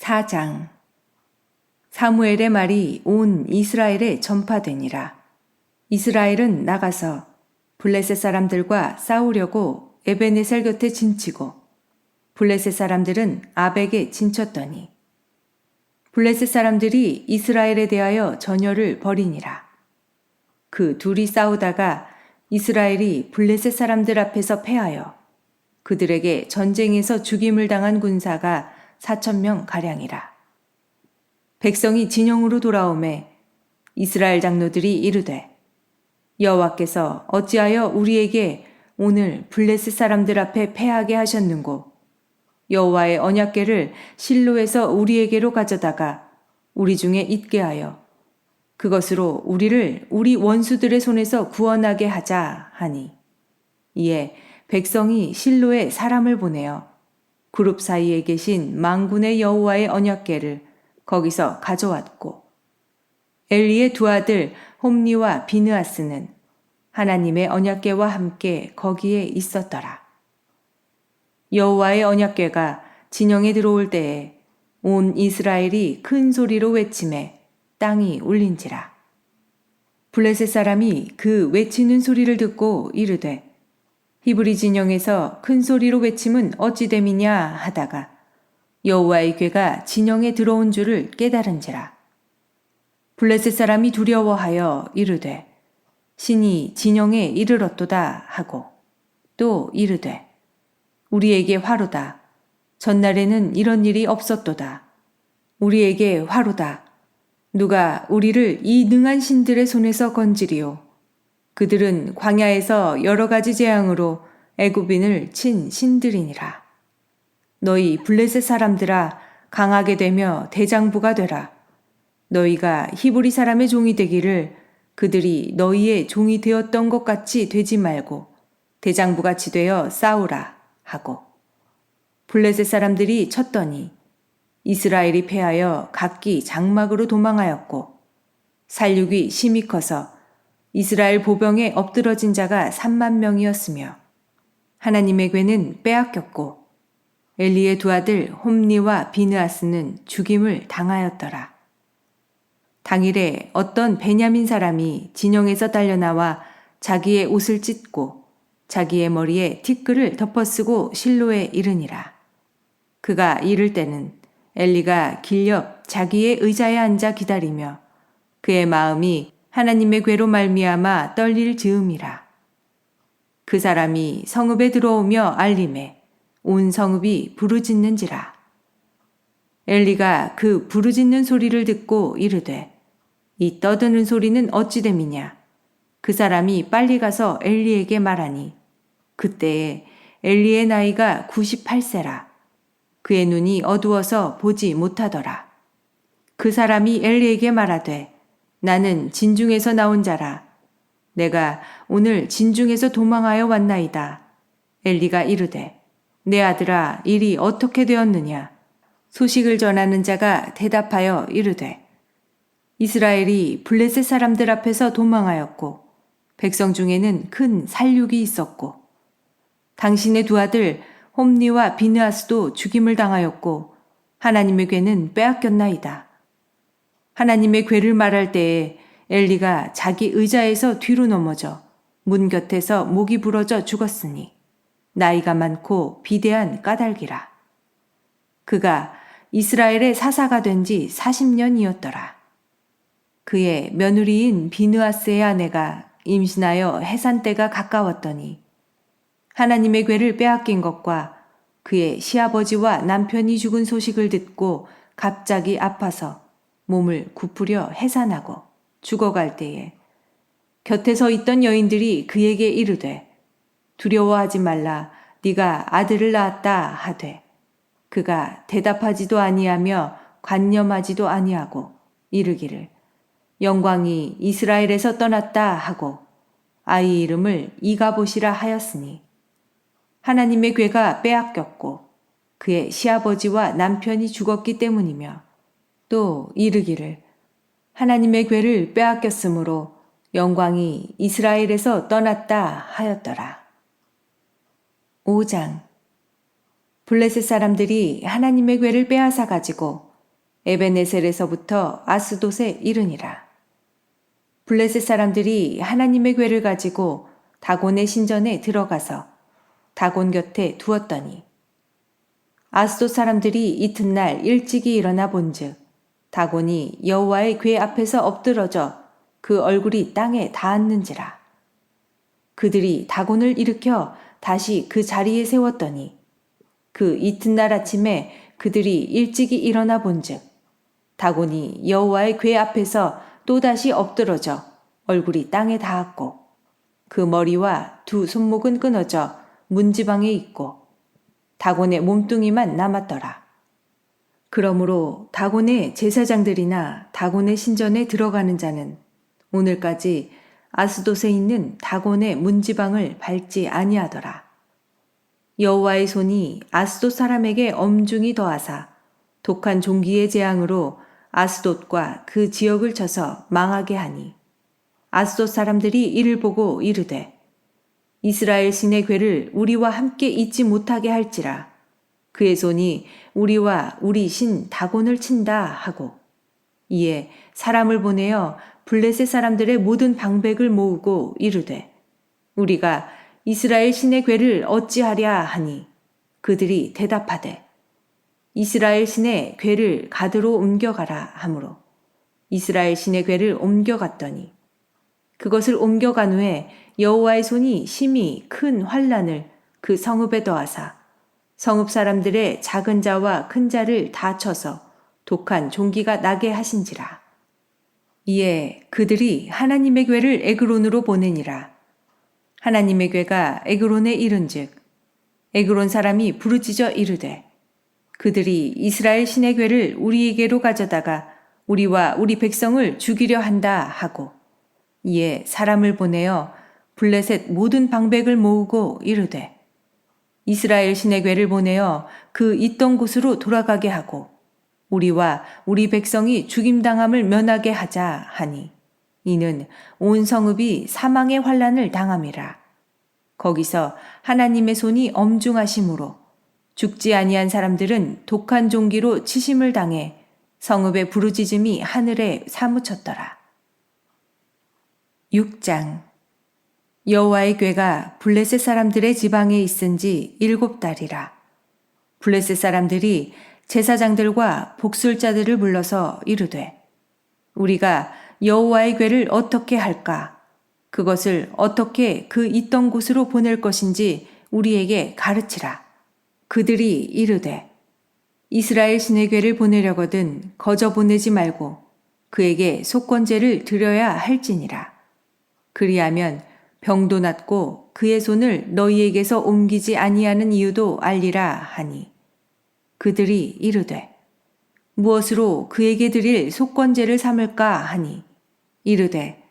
4장. 사무엘의 말이 온 이스라엘에 전파되니라. 이스라엘은 나가서 블레셋 사람들과 싸우려고 에베네셀 곁에 진치고 블레셋 사람들은 아벡에 진쳤더니 블레셋 사람들이 이스라엘에 대하여 전열을 벌이니라. 그 둘이 싸우다가 이스라엘이 블레셋 사람들 앞에서 패하여 그들에게 전쟁에서 죽임을 당한 군사가 4,000명 가량이라. 백성이 진영으로 돌아오매 이스라엘 장로들이 이르되 여호와께서 어찌하여 우리에게 오늘 블레셋 사람들 앞에 패하게 하셨는고 여호와의 언약궤를 실로에서 우리에게로 가져다가 우리 중에 있게 하여 그것으로 우리를 우리 원수들의 손에서 구원하게 하자 하니 이에 백성이 실로에 사람을 보내어 그룹 사이에 계신 만군의 여호와의 언약궤를 거기서 가져왔고 엘리의 두 아들 홈니와 비느하스는 하나님의 언약궤와 함께 거기에 있었더라. 여호와의 언약궤가 진영에 들어올 때에 온 이스라엘이 큰 소리로 외치매 땅이 울린지라. 블레셋 사람이 그 외치는 소리를 듣고 이르되 히브리 진영에서 큰 소리로 외침은 어찌 됨이냐 하다가 여호와의 궤가 진영에 들어온 줄을 깨달은지라. 블레셋 사람이 두려워하여 이르되 신이 진영에 이르렀도다 하고 또 이르되 우리에게 화로다. 전날에는 이런 일이 없었도다. 우리에게 화로다. 누가 우리를 이 능한 신들의 손에서 건지리요. 그들은 광야에서 여러 가지 재앙으로 애굽인을 친 신들이니라. 너희 블레셋 사람들아 강하게 되며 대장부가 되라. 너희가 히브리 사람의 종이 되기를 그들이 너희의 종이 되었던 것 같이 되지 말고 대장부같이 되어 싸우라 하고 블레셋 사람들이 쳤더니 이스라엘이 패하여 각기 장막으로 도망하였고 살육이 심히 커서 이스라엘 보병에 엎드러진 자가 30,000명이었으며 하나님의 궤는 빼앗겼고 엘리의 두 아들 홈니와 비느하스는 죽임을 당하였더라. 당일에 어떤 베냐민 사람이 진영에서 달려나와 자기의 옷을 찢고 자기의 머리에 티끌을 덮어쓰고 실로에 이르니라. 그가 이를 때는 엘리가 길 옆 자기의 의자에 앉아 기다리며 그의 마음이 하나님의 궤로 말미암아 떨릴 즈음이라. 그 사람이 성읍에 들어오며 알림에 온 성읍이 부르짖는지라. 엘리가 그 부르짖는 소리를 듣고 이르되 이 떠드는 소리는 어찌 됨이냐. 그 사람이 빨리 가서 엘리에게 말하니 그때에 엘리의 나이가 98세라. 그의 눈이 어두워서 보지 못하더라. 그 사람이 엘리에게 말하되 나는 진중에서 나온 자라. 내가 오늘 진중에서 도망하여 왔나이다. 엘리가 이르되 내 아들아 일이 어떻게 되었느냐. 소식을 전하는 자가 대답하여 이르되 이스라엘이 블레셋 사람들 앞에서 도망하였고 백성 중에는 큰 살육이 있었고 당신의 두 아들 홈니와 비느하스도 죽임을 당하였고 하나님의 궤는 빼앗겼나이다. 하나님의 궤를 말할 때에 엘리가 자기 의자에서 뒤로 넘어져 문 곁에서 목이 부러져 죽었으니 나이가 많고 비대한 까닭이라. 그가 이스라엘의 사사가 된 지 40년이었더라. 그의 며느리인 비느하스의 아내가 임신하여 해산 때가 가까웠더니 하나님의 궤를 빼앗긴 것과 그의 시아버지와 남편이 죽은 소식을 듣고 갑자기 아파서 몸을 굽으려 해산하고 죽어갈 때에 곁에 서 있던 여인들이 그에게 이르되 두려워하지 말라. 네가 아들을 낳았다 하되 그가 대답하지도 아니하며 관념하지도 아니하고 이르기를 영광이 이스라엘에서 떠났다 하고 아이 이름을 이가봇이라 하였으니 하나님의 궤가 빼앗겼고 그의 시아버지와 남편이 죽었기 때문이며 또 이르기를 하나님의 궤를 빼앗겼으므로 영광이 이스라엘에서 떠났다 하였더라. 5장. 블레셋 사람들이 하나님의 궤를 빼앗아 가지고 에베네셀에서부터 아스돗에 이르니라. 블레셋 사람들이 하나님의 궤를 가지고 다곤의 신전에 들어가서 다곤 곁에 두었더니 아스돗 사람들이 이튿날 일찍이 일어나 본즉 다곤이 여호와의 궤 앞에서 엎드러져 그 얼굴이 땅에 닿았는지라. 그들이 다곤을 일으켜 다시 그 자리에 세웠더니 그 이튿날 아침에 그들이 일찍이 일어나 본즉 다곤이 여호와의 궤 앞에서 또다시 엎드러져 얼굴이 땅에 닿았고 그 머리와 두 손목은 끊어져 문지방에 있고 다곤의 몸뚱이만 남았더라. 그러므로 다곤의 제사장들이나 다곤의 신전에 들어가는 자는 오늘까지 아스돗에 있는 다곤의 문지방을 밟지 아니하더라. 여호와의 손이 아스돗 사람에게 엄중히 더하사 독한 종기의 재앙으로 아스돗과 그 지역을 쳐서 망하게 하니 아스돗 사람들이 이를 보고 이르되 이스라엘 신의 궤를 우리와 함께 잊지 못하게 할지라 그의 손이 우리와 우리 신 다곤을 친다 하고 이에 사람을 보내어 블레셋 사람들의 모든 방백을 모으고 이르되 우리가 이스라엘 신의 궤를 어찌하랴 하니 그들이 대답하되 이스라엘 신의 궤를 가드로 옮겨가라 하므로 이스라엘 신의 궤를 옮겨갔더니 그것을 옮겨간 후에 여호와의 손이 심히 큰 환난을 그 성읍에 더하사 성읍 사람들의 작은 자와 큰 자를 다 쳐서 독한 종기가 나게 하신지라. 이에 그들이 하나님의 궤를 에그론으로 보내니라. 하나님의 궤가 에그론에 이른즉 에그론 사람이 부르짖어 이르되 그들이 이스라엘 신의 궤를 우리에게로 가져다가 우리와 우리 백성을 죽이려 한다 하고 이에 사람을 보내어 블레셋 모든 방백을 모으고 이르되 이스라엘 신의 궤를 보내어 그 있던 곳으로 돌아가게 하고 우리와 우리 백성이 죽임당함을 면하게 하자 하니 이는 온 성읍이 사망의 환난을 당함이라. 거기서 하나님의 손이 엄중하심으로 죽지 아니한 사람들은 독한 종기로 치심을 당해 성읍의 부르짖음이 하늘에 사무쳤더라. 6장. 여호와의 궤가 블레셋 사람들의 지방에 있은 지 7달이라. 블레셋 사람들이 제사장들과 복술자들을 불러서 이르되 우리가 여호와의 궤를 어떻게 할까? 그것을 어떻게 그 있던 곳으로 보낼 것인지 우리에게 가르치라. 그들이 이르되 이스라엘 신의 궤를 보내려거든 거저 보내지 말고 그에게 속건제를 드려야 할지니라. 그리하면 병도 낫고 그의 손을 너희에게서 옮기지 아니하는 이유도 알리라 하니 그들이 이르되 무엇으로 그에게 드릴 속건제를 삼을까 하니 이르되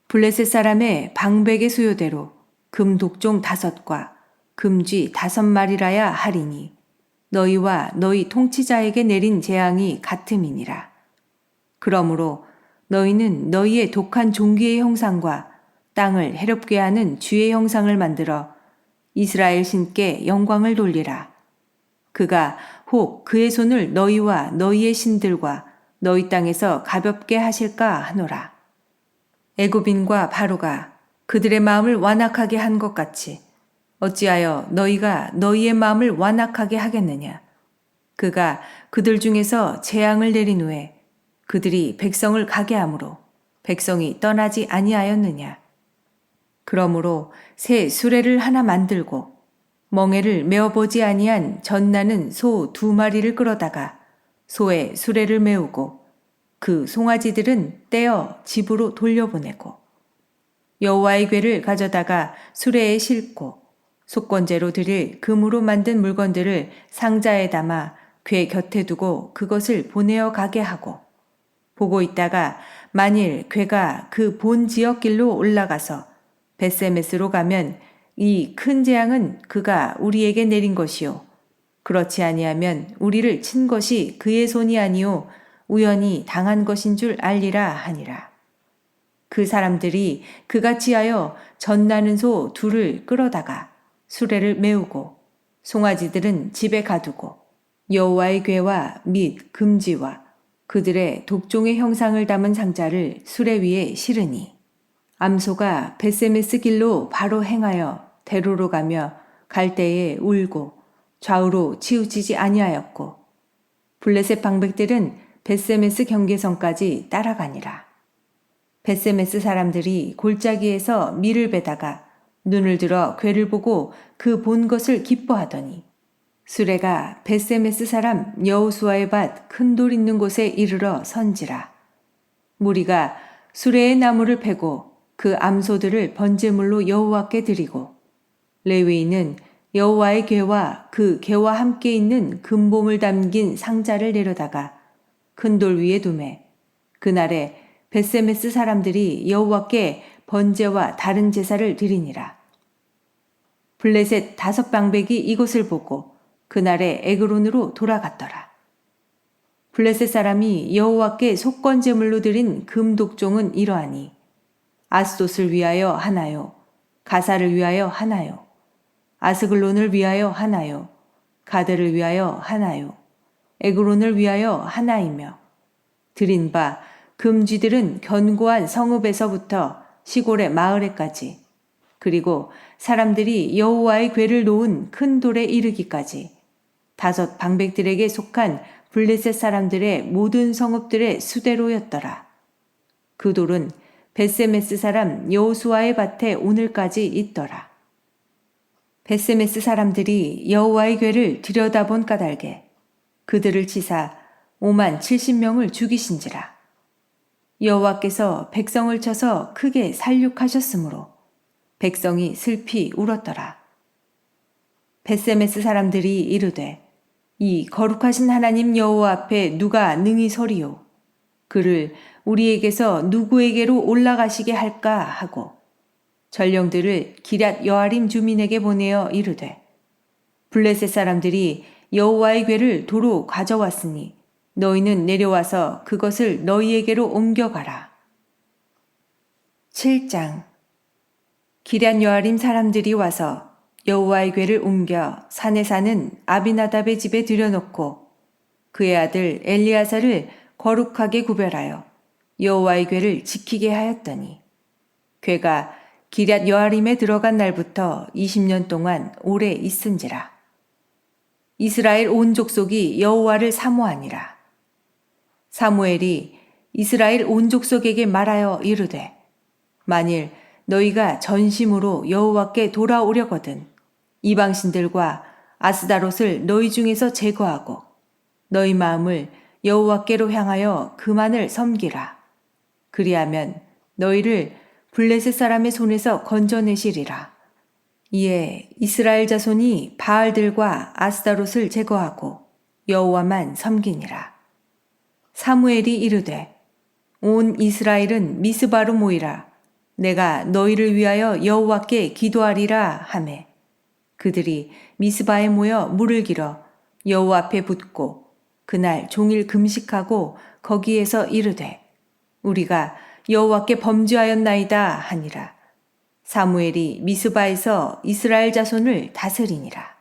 블레셋 사람의 방백의 수요대로 금 독종 5과 금쥐 5마리라야 하리니 너희와 너희 통치자에게 내린 재앙이 같음이니라. 그러므로 너희는 너희의 독한 종기의 형상과 땅을 해롭게 하는 쥐의 형상을 만들어 이스라엘 신께 영광을 돌리라. 그가 혹 그의 손을 너희와 너희의 신들과 너희 땅에서 가볍게 하실까 하노라. 애굽인과 바로가 그들의 마음을 완악하게 한 것 같이 어찌하여 너희가 너희의 마음을 완악하게 하겠느냐. 그가 그들 중에서 재앙을 내린 후에 그들이 백성을 가게 하므로 백성이 떠나지 아니하였느냐. 그러므로 새 수레를 하나 만들고 멍에를 메어보지 아니한 젖나는 소 2마리를 끌어다가 소에 수레를 메우고 그 송아지들은 떼어 집으로 돌려보내고 여호와의 궤를 가져다가 수레에 싣고 속건제로 드릴 금으로 만든 물건들을 상자에 담아 궤 곁에 두고 그것을 보내어 가게 하고 보고 있다가 만일 궤가 그 본 지역길로 올라가서 벳세메스로 가면 이 큰 재앙은 그가 우리에게 내린 것이요 그렇지 아니하면 우리를 친 것이 그의 손이 아니요 우연히 당한 것인 줄 알리라 하니라. 그 사람들이 그같이 하여 젖나는 소 2를 끌어다가 수레를 메우고 송아지들은 집에 가두고 여호와의 궤와 및 금지와 그들의 독종의 형상을 담은 상자를 수레 위에 실으니 암소가 벳세메스 길로 바로 행하여 대로로 가며 갈 때에 울고 좌우로 치우치지 아니하였고 블레셋 방백들은 벳세메스 경계선까지 따라가니라. 벳세메스 사람들이 골짜기에서 밀을 베다가 눈을 들어 괴를 보고 그 본 것을 기뻐하더니 수레가 벳세메스 사람 여호수아의 밭 큰 돌 있는 곳에 이르러 선지라. 무리가 수레의 나무를 패고 그 암소들을 번제물로 여호와께 드리고 레위인은 여호와의 궤와 그 궤와 함께 있는 금봉을 담긴 상자를 내려다가 큰 돌 위에 두매 그날에 벳세메스 사람들이 여호와께 번제와 다른 제사를 드리니라. 블레셋 5방백이 이것을 보고 그날에 에그론으로 돌아갔더라. 블레셋 사람이 여호와께 속건제물로 드린 금독종은 이러하니 아스돗을 위하여 하나요, 가사를 위하여 하나요, 아스글론을 위하여 하나요, 가드를 위하여 하나요, 에그론을 위하여 하나이며 드린 바 금쥐들은 견고한 성읍에서부터 시골의 마을에까지 그리고 사람들이 여호와의 궤를 놓은 큰 돌에 이르기까지 5 방백들에게 속한 블레셋 사람들의 모든 성읍들의 수대로였더라. 그 돌은 벳세메스 사람 여호수아의 밭에 오늘까지 있더라. 벳세메스 사람들이 여호와의 궤를 들여다본 까닭에 그들을 치사 570명을 죽이신지라. 여호와께서 백성을 쳐서 크게 살육하셨으므로 백성이 슬피 울었더라. 벳세메스 사람들이 이르되 이 거룩하신 하나님 여호와 앞에 누가 능히 서리요? 그를 우리에게서 누구에게로 올라가시게 할까 하고 전령들을 기럇 여아림 주민에게 보내어 이르되 블레셋 사람들이 여호와의 궤를 도로 가져왔으니 너희는 내려와서 그것을 너희에게로 옮겨가라. 7장 기럇 여아림 사람들이 와서 여호와의 궤를 옮겨 산에 사는 아비나답의 집에 들여놓고 그의 아들 엘리야사를 거룩하게 구별하여 여호와의 궤를 지키게 하였더니 궤가 기럇 여아림에 들어간 날부터 20년 동안 오래 있은지라. 이스라엘 온 족속이 여호와를 사모하니라. 사무엘이 이스라엘 온 족속에게 말하여 이르되 만일 너희가 전심으로 여호와께 돌아오려거든 이방신들과 아스다롯을 너희 중에서 제거하고 너희 마음을 여호와께로 향하여 그만을 섬기라. 그리하면 너희를 블레셋 사람의 손에서 건져내시리라. 이에 이스라엘 자손이 바알들과 아스다롯을 제거하고 여호와만 섬기니라. 사무엘이 이르되 온 이스라엘은 미스바로 모이라. 내가 너희를 위하여 여호와께 기도하리라 하매 그들이 미스바에 모여 물을 길어 여호와 앞에 붓고 그날 종일 금식하고 거기에서 이르되 우리가 여호와께 범죄하였나이다 하니라. 사무엘이 미스바에서 이스라엘 자손을 다스리니라.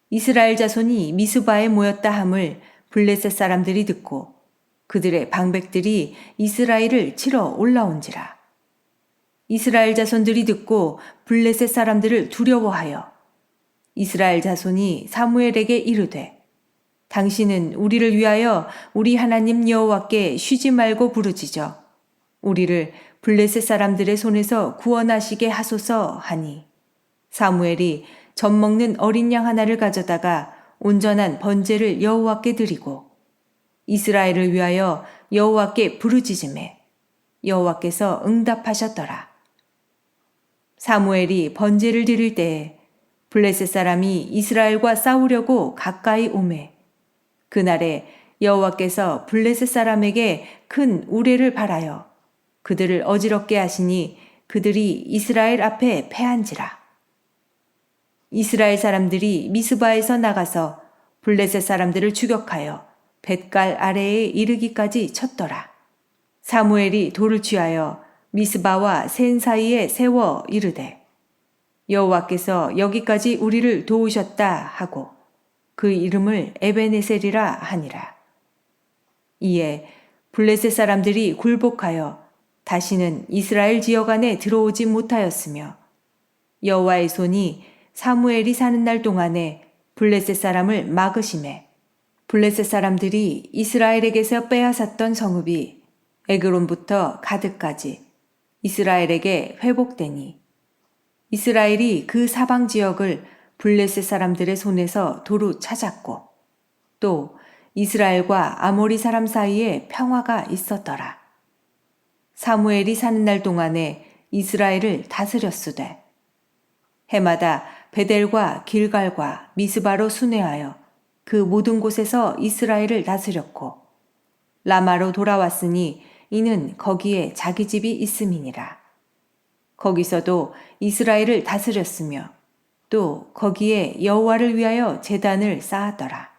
이스라엘 자손이 미스바에 모였다 함을 블레셋 사람들이 듣고 그들의 방백들이 이스라엘을 치러 올라온지라. 이스라엘 자손들이 듣고 블레셋 사람들을 두려워하여 이스라엘 자손이 사무엘에게 이르되 당신은 우리를 위하여 우리 하나님 여호와께 쉬지 말고 부르짖어 우리를 블레셋 사람들의 손에서 구원하시게 하소서 하니 사무엘이 젖 먹는 어린 양 하나를 가져다가 온전한 번제를 여호와께 드리고 이스라엘을 위하여 여호와께 부르짖음에 여호와께서 응답하셨더라. 사무엘이 번제를 드릴 때에 블레셋 사람이 이스라엘과 싸우려고 가까이 오매 그날에 여호와께서 블레셋 사람에게 큰 우레를 발하여 그들을 어지럽게 하시니 그들이 이스라엘 앞에 패한지라. 이스라엘 사람들이 미스바에서 나가서 블레셋 사람들을 추격하여 벳갈 아래에 이르기까지 쳤더라. 사무엘이 돌을 취하여 미스바와 센 사이에 세워 이르되 여호와께서 여기까지 우리를 도우셨다 하고 그 이름을 에베네셀이라 하니라. 이에 블레셋 사람들이 굴복하여 다시는 이스라엘 지역 안에 들어오지 못하였으며 여호와의 손이 사무엘이 사는 날 동안에 블레셋 사람을 막으심에 블레셋 사람들이 이스라엘에게서 빼앗았던 성읍이 에그론부터 가드까지 이스라엘에게 회복되니 이스라엘이 그 사방 지역을 블레셋 사람들의 손에서 도로 찾았고 또 이스라엘과 아모리 사람 사이에 평화가 있었더라. 사무엘이 사는 날 동안에 이스라엘을 다스렸으되 해마다 베델과 길갈과 미스바로 순회하여 그 모든 곳에서 이스라엘을 다스렸고 라마로 돌아왔으니 이는 거기에 자기 집이 있음이니라. 거기서도 이스라엘을 다스렸으며 또 거기에 여호와를 위하여 제단을 쌓았더라.